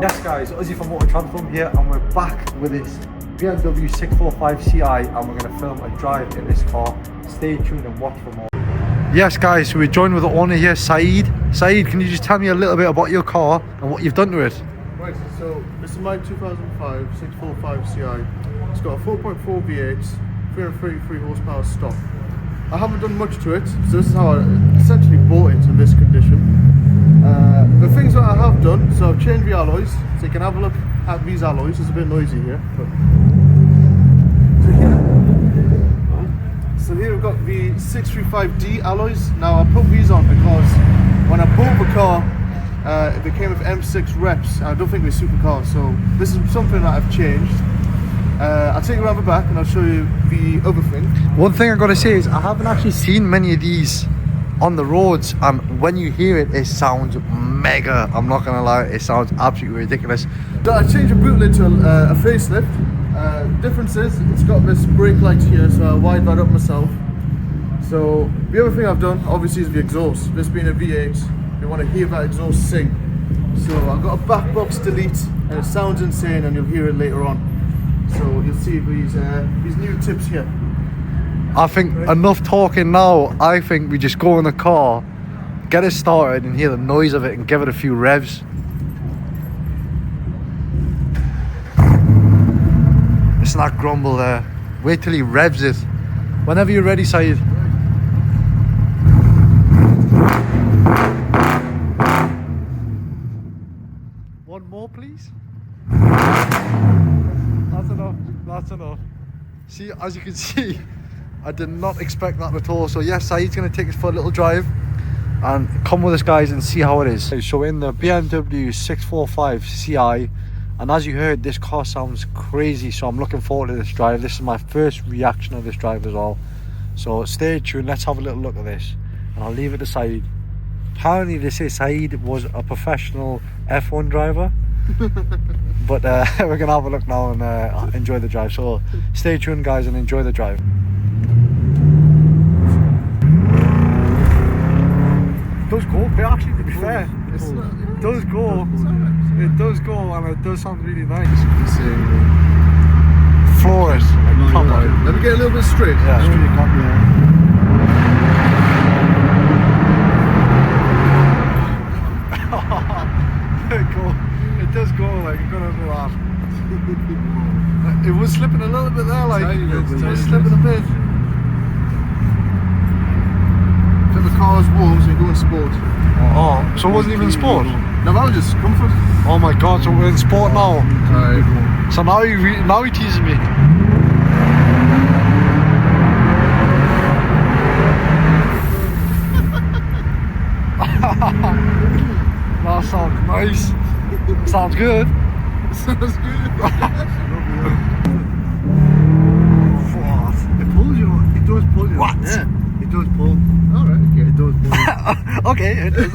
Yes guys, Uzi from Motor Transform here, and we're back with this BMW 645 Ci, and we're going to film a drive in this car. Stay tuned and watch for more. Yes guys, so we're joined with the owner here, Syed. Syed, can you just tell me a little bit about your car and what you've done to it? Right, so this is my 2005 645 Ci. It's got a 4.4 V8, 333 horsepower stock. I haven't done much to it, so this is how I essentially bought it in this condition. The things that I have done, so I've changed the alloys, so you can have a look at these alloys. It's a bit noisy here. So here we've got the 635D alloys. Now I put these on because when I bought the car, they came with M6 reps, and I don't think they suit the car, so this is something that I've changed. I'll take you around the back and I'll show you the other thing. One thing I've got to say is I haven't actually seen many of these on the roads, and when you hear it, it sounds mega. I'm not gonna lie, it sounds absolutely ridiculous. I changed the boot lid to a facelift. Difference is it's got this brake light here, so I wired that up myself. So the other thing I've done obviously is the exhaust. This being a V8, you want to hear that exhaust sing. So I've got a back box delete, and it sounds insane, and you'll hear it later on. So you'll see these new tips here. I think enough talking now. I think we just go in the car, get it started, and hear the noise of it and give it a few revs. It's not grumble there. Wait till he revs it. Whenever you're ready, Syed. One more, please. That's enough. That's enough. See, as you can see, I did not expect that at all. So yes, Syed's going to take us for a little drive and come with us guys and see how it is. So in the BMW 645 Ci, and as you heard, this car sounds crazy, so I'm looking forward to this drive. This is my first reaction of this drive as well. So stay tuned, let's have a little look at this, and I'll leave it to Syed. Apparently they say Syed was a professional F1 driver. But we're gonna have a look now and enjoy the drive. So stay tuned guys and enjoy the drive. It does go, but actually to be fair, it does go. It does go, and it does sound really nice. Floor it. Let me get a little bit straight. Yeah. It does go, like, you're gonna do that. It was slipping a little bit there, like, it was slipping a bit. So the car's warm, so you go in sport. Oh, so it wasn't even sport? No, that was just comfort. Oh my god, so we're in sport now. So now he teases me. That sounds nice. Sounds good. Sounds good. What? It pulls you. It does pull you. What? Yeah. It does pull. Alright, okay. It does pull. Okay, it does.